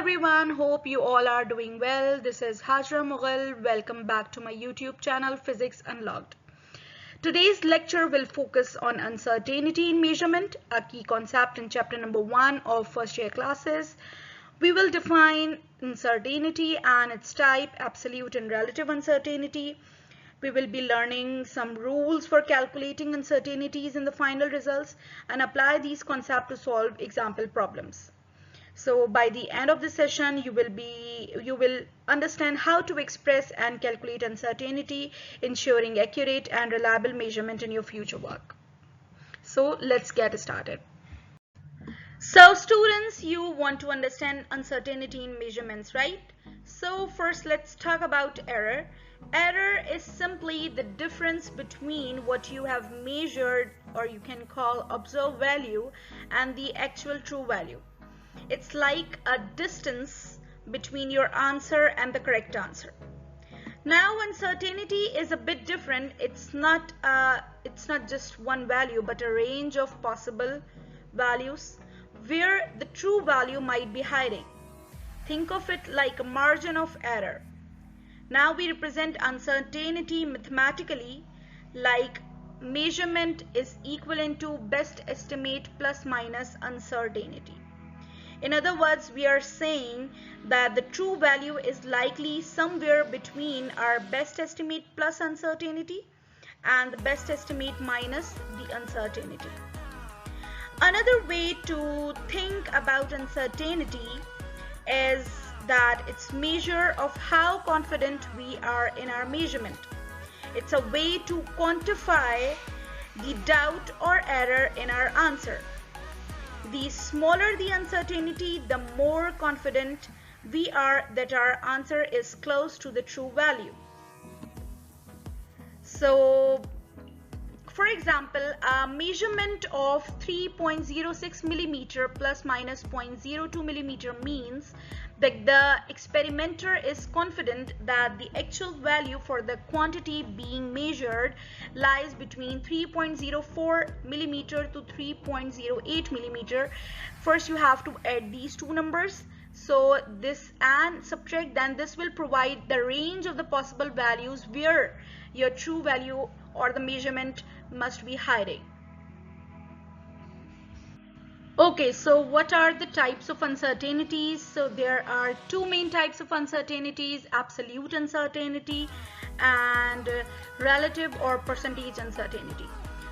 everyone, hope you all are doing well. This is Hajra Mughal. Welcome back to my YouTube channel Physics Unlocked. Today's lecture will focus on uncertainty in measurement, a key concept in chapter number 1 of first year classes. We will define uncertainty and its type, absolute and relative uncertainty. We will be learning some rules for calculating uncertainties in the final results and apply these concepts to solve example problems. So by the end of the session, you will understand how to express and calculate uncertainty, ensuring accurate and reliable measurement in your future work. So let's get started. So students, you want to understand uncertainty in measurements, right? So first let's talk about error. Error is simply the difference between what you have measured, or you can call observed value, and the actual true value. It's like a distance between your answer and the correct answer. Now uncertainty is a bit different. It's not just one value but a range of possible values where the true value might be hiding. Think of it like a margin of error. Now we represent uncertainty mathematically like measurement is equivalent to best estimate plus minus uncertainty. In other words, we are saying that the true value is likely somewhere between our best estimate plus uncertainty and the best estimate minus the uncertainty. Another way to think about uncertainty is that it's measure of how confident we are in our measurement. It's a way to quantify the doubt or error in our answer. The smaller the uncertainty, the more confident we are that our answer is close to the true value. So, for example, a measurement of 3.06 millimeter plus minus 0.02 millimeter means that the experimenter is confident that the actual value for the quantity being measured lies between 3.04 millimeter to 3.08 millimeter. First you have to add these two numbers, so this and subtract, then this will provide the range of the possible values where your true value or the measurement must be hiding. Okay, so what are the types of uncertainties? So there are two main types of uncertainties: absolute uncertainty and relative or percentage uncertainty.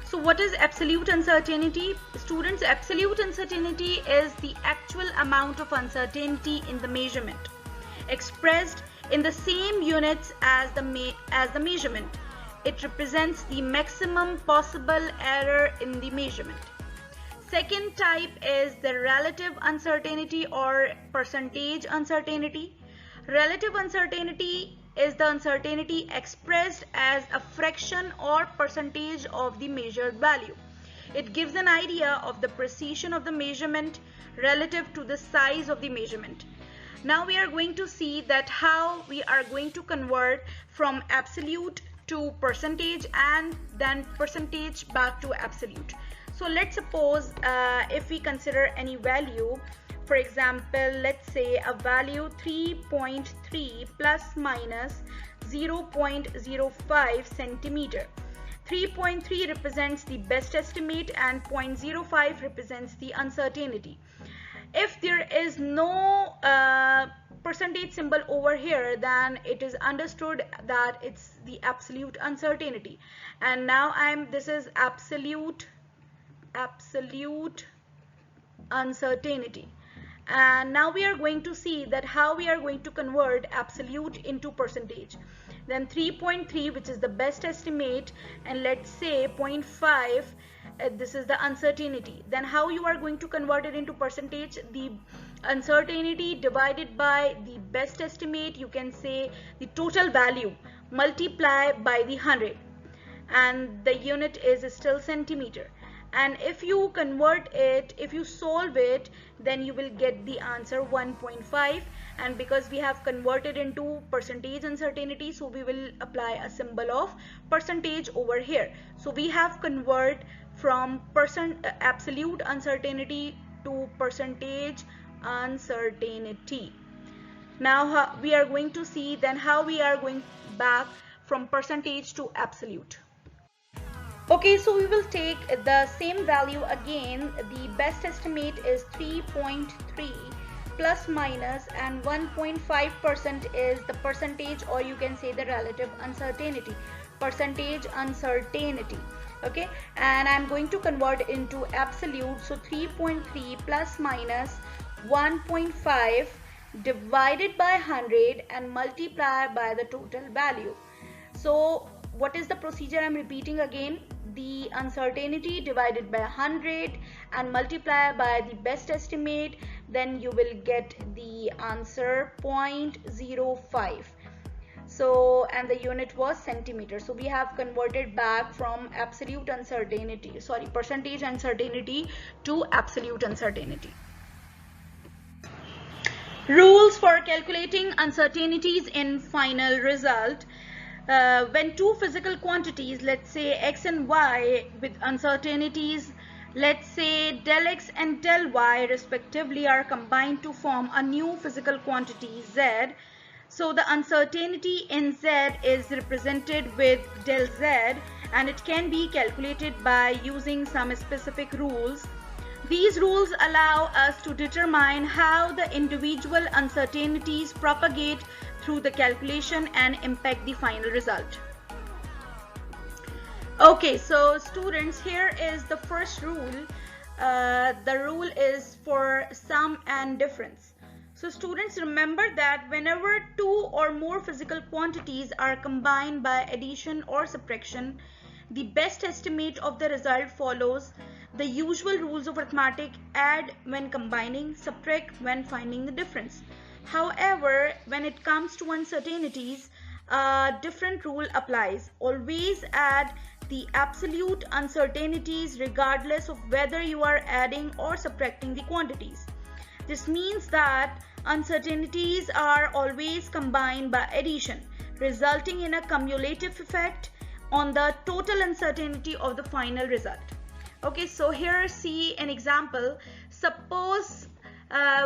So what is absolute uncertainty? Students, absolute uncertainty is the actual amount of uncertainty in the measurement expressed in the same units as the measurement. It represents the maximum possible error in the measurement. Second type is the relative uncertainty or percentage uncertainty. Relative uncertainty is the uncertainty expressed as a fraction or percentage of the measured value. It gives an idea of the precision of the measurement relative to the size of the measurement. Now we are going to see that how we are going to convert from absolute to percentage and then percentage back to absolute. So let's suppose if we consider any value, for example, let's say a value 3.3 plus minus 0.05 centimeter. 3.3 represents the best estimate and 0.05 represents the uncertainty. If there is no percentage symbol over here, then it is understood that it's the absolute uncertainty. And now this is absolute uncertainty. And now we are going to see that how we are going to convert absolute into percentage. Then 3.3, which is the best estimate, and let's say 0.5, this is the uncertainty. Then how you are going to convert it into percentage? The uncertainty divided by the best estimate, you can say the total value, multiply by the 100, and the unit is still centimeter. And if you convert it, if you solve it, then you will get the answer 1.5. And because we have converted into percentage uncertainty, so we will apply a symbol of percentage over here. So we have converted from absolute uncertainty to percentage uncertainty. Now we are going to see then how we are going back from percentage to absolute. Okay, so we will take the same value again. The best estimate is 3.3 plus minus, and 1.5% is the percentage, or you can say the relative uncertainty, percentage uncertainty. Okay, and I'm going to convert into absolute. So 3.3 plus minus 1.5 divided by 100 and multiply by the total value. So what is the procedure? I'm repeating again. The uncertainty divided by 100 and multiply by the best estimate, then you will get the answer 0.05. So, and the unit was centimeter. So we have converted back from absolute uncertainty, sorry, percentage uncertainty to absolute uncertainty. Rules for calculating uncertainties in final result. When two physical quantities, let's say x and y, with uncertainties, let's say del x and del y respectively, are combined to form a new physical quantity z. So the uncertainty in z is represented with del z, and it can be calculated by using some specific rules. These rules allow us to determine how the individual uncertainties propagate through the calculation and impact the final result. Okay, so students, here is the first rule. The rule is for sum and difference. So students, remember that whenever two or more physical quantities are combined by addition or subtraction, the best estimate of the result follows the usual rules of arithmetic: add when combining, subtract when finding the difference. However, when it comes to uncertainties, a different rule applies. Always add the absolute uncertainties regardless of whether you are adding or subtracting the quantities. This means that uncertainties are always combined by addition, resulting in a cumulative effect on the total uncertainty of the final result. Okay, so here see an example. Suppose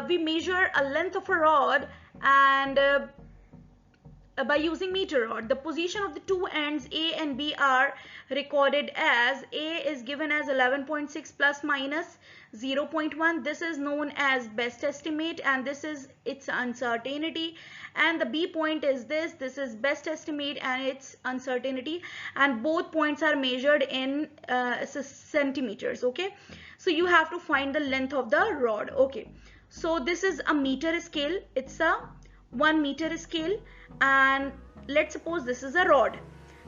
we measure a length of a rod, and by using meter rod, the position of the two ends A and B are recorded as A is given as 11.6 plus minus 0.1. This is known as best estimate, and this is its uncertainty. And the B point is this is best estimate and its uncertainty, and both points are measured in centimeters. Okay, so you have to find the length of the rod. Okay, so this is a meter scale, it's a 1 meter scale, and let's suppose this is a rod,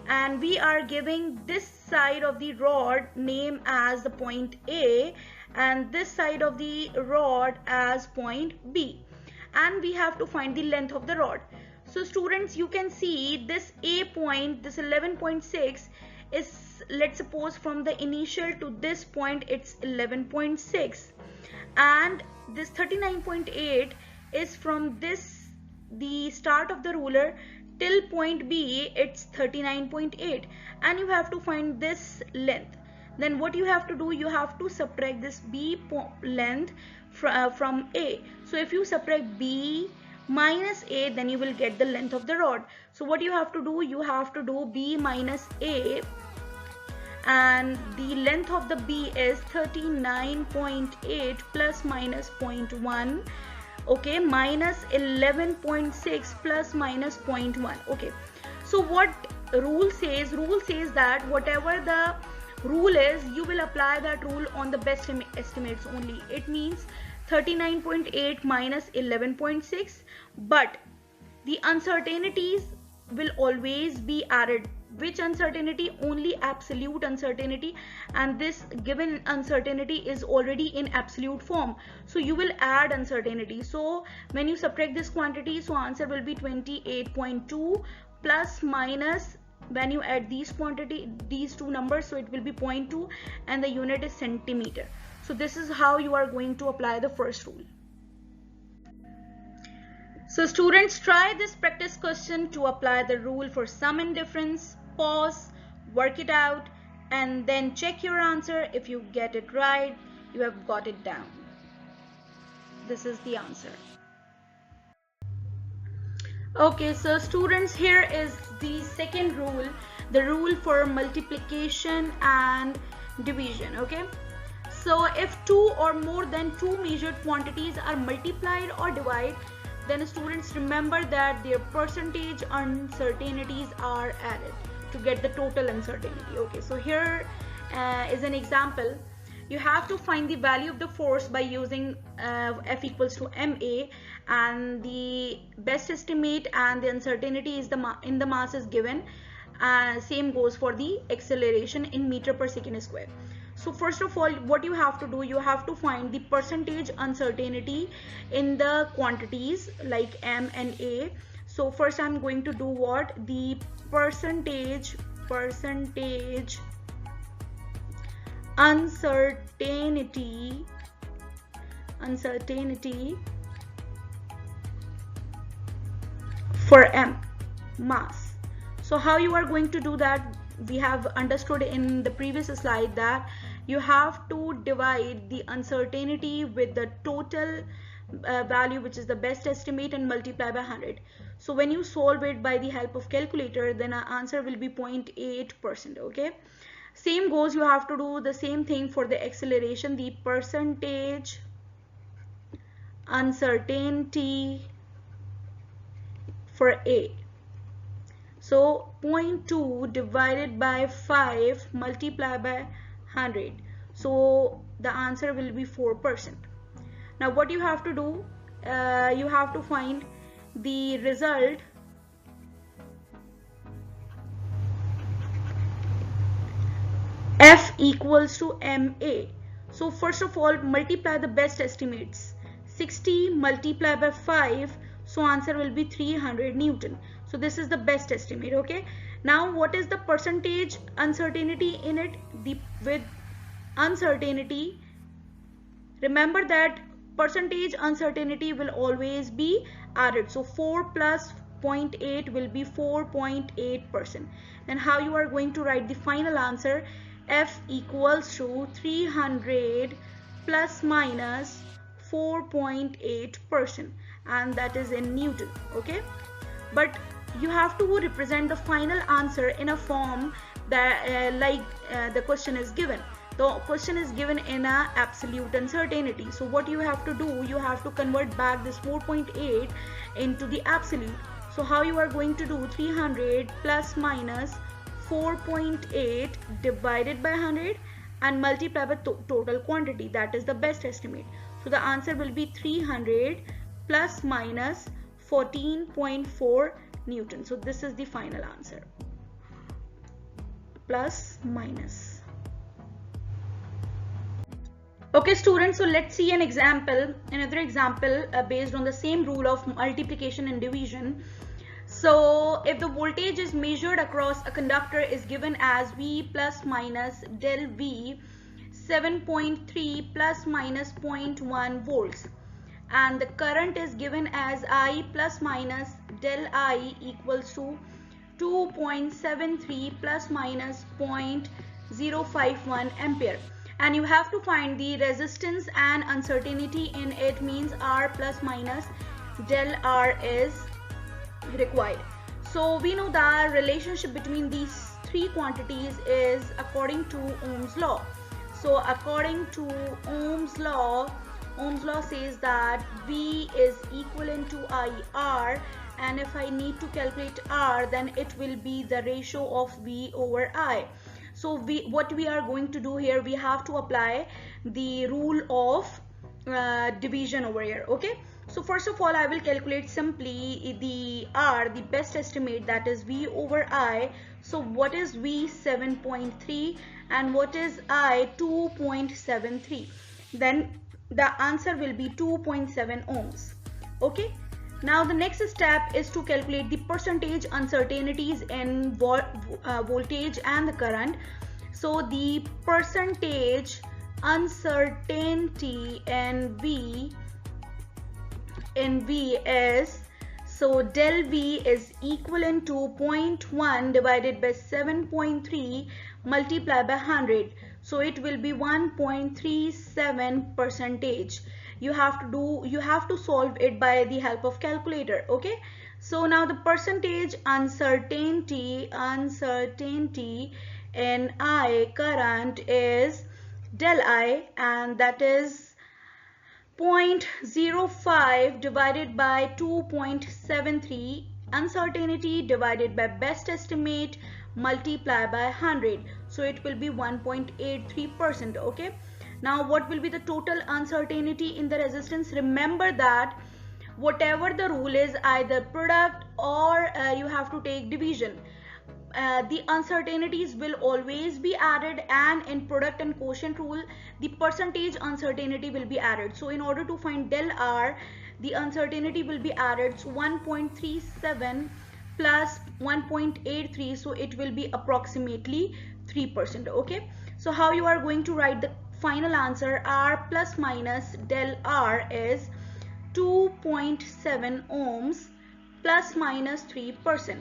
and we are giving this side of the rod name as the point A and this side of the rod as point B, and we have to find the length of the rod. So students, you can see this A point, this 11.6 is, let's suppose, from the initial to this point it's 11.6, and this 39.8 is from this, the start of the ruler, till point B, it's 39.8, and you have to find this length. Then what you have to do, you have to subtract this B length from A. So if you subtract B minus A, then you will get the length of the rod. So what you have to do, you have to do B minus A, and the length of the B is 39.8 plus minus 0.1. Okay, minus 11.6 plus minus 0.1. Okay, so what rule says? Rule says that whatever the rule is, you will apply that rule on the best estimates only. It means 39.8 minus 11.6, but the uncertainties will always be added. Which uncertainty? Only absolute uncertainty, and this given uncertainty is already in absolute form, so you will add uncertainty. So when you subtract this quantity, so answer will be 28.2 plus minus, when you add these two numbers, so it will be 0.2, and the unit is centimeter. So this is how you are going to apply the first rule. So students, try this practice question to apply the rule for sum and difference. Pause, work it out, and then check your answer. If you get it right, you have got it down. This is the answer. Okay, so students, here is the second rule, the rule for multiplication and division. Okay, so if two or more than two measured quantities are multiplied or divided, then students remember that their percentage uncertainties are added to get the total uncertainty. Okay, so here is an example. You have to find the value of the force by using F equals to ma, and the best estimate and the uncertainty is in the mass is given. Same goes for the acceleration in meter per second square. So first of all, what you have to do, you have to find the percentage uncertainty in the quantities like m and a. So first I'm going to do what? The percentage uncertainty for m, mass. So how you are going to do that? We have understood in the previous slide that you have to divide the uncertainty with the total value, which is the best estimate, and multiply by 100. So when you solve it by the help of calculator, then our answer will be 0.8%. okay, same goes, you have to do the same thing for the acceleration, the percentage uncertainty for a. So 0.2 divided by 5 multiplied by 100. So the answer will be 4%. Now what you have to do, you have to find the result F equals to MA. So first of all, multiply the best estimates. 60 multiplied by 5, so answer will be 300 Newton. So this is the best estimate. Okay, now what is the percentage uncertainty in it? With uncertainty, remember that percentage uncertainty will always be added. So 4 plus 0.8 will be 4.8%. Then how you are going to write the final answer? F equals to 300 plus minus 4.8%, and that is in Newton. Okay, but you have to represent the final answer in a form that the question is given. The question is given in a absolute uncertainty. So what you have to do, you have to convert back this 4.8 into the absolute. So how you are going to do? 300 plus minus 4.8 divided by 100 and multiply by total quantity, that is the best estimate. So the answer will be 300 plus minus 14.4 Newton. So this is the final answer, plus minus. Okay students, so let's see another example based on the same rule of multiplication and division. So if the voltage is measured across a conductor is given as V plus minus del V 7.3 plus minus 0.1 volts, and the current is given as I plus minus del I equals to 2.73 plus minus 0.051 ampere, and you have to find the resistance and uncertainty in it, means R plus minus del R is required. So we know the relationship between these three quantities is according to Ohm's law. So according to Ohm's law says that V is equivalent to IR, and if I need to calculate R, then it will be the ratio of V over I. So what we are going to do here, we have to apply the rule of division over here. Okay, so first of all, I will calculate simply the R, the best estimate, that is V over I. So what is V? 7.3, and what is I? 2.73. Then the answer will be 2.7 ohms. Okay, now the next step is to calculate the percentage uncertainties in voltage and the current. So the percentage uncertainty in V is, so del V is equivalent to 0.1 divided by 7.3 multiplied by 100. So it will be 1.37%. You have to solve it by the help of calculator. Okay, So now the percentage uncertainty in I current is del I, and that is 0.05 divided by 2.73, uncertainty divided by best estimate multiply by 100. So it will be 1.83%. Okay. Now what will be the total uncertainty in the resistance? Remember that whatever the rule is, either product or you have to take division. The uncertainties will always be added, and in product and quotient rule the percentage uncertainty will be added. So in order to find del R, the uncertainty will be added. So 1.37 plus 1.83, so it will be approximately 3%. Okay, so how you are going to write the final answer? R plus minus del R is 2.7 ohms plus minus 3%.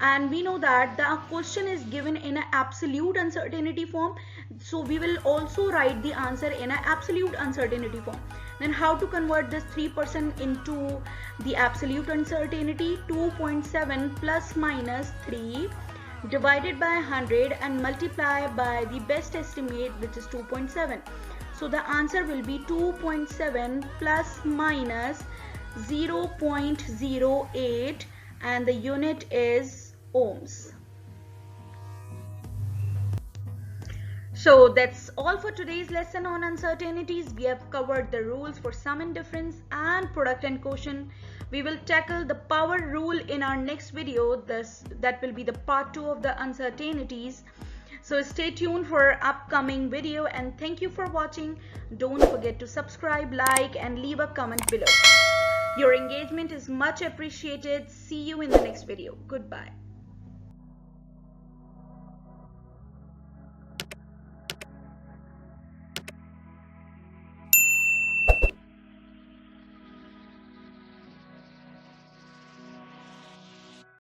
And we know that the question is given in an absolute uncertainty form, so we will also write the answer in an absolute uncertainty form. Then how to convert this 3% into the absolute uncertainty? 2.7 plus minus 3 divided by 100 and multiply by the best estimate, which is 2.7. So the answer will be 2.7 plus minus 0.08, and the unit is ohms. So that's all for today's lesson on uncertainties. We have covered the rules for sum and difference and product and quotient. We will tackle the power rule in our next video. That will be the part 2 of the uncertainties. So stay tuned for upcoming video, and thank you for watching. Don't forget to subscribe, like, and leave a comment below. Your engagement is much appreciated. See you in the next video. Goodbye.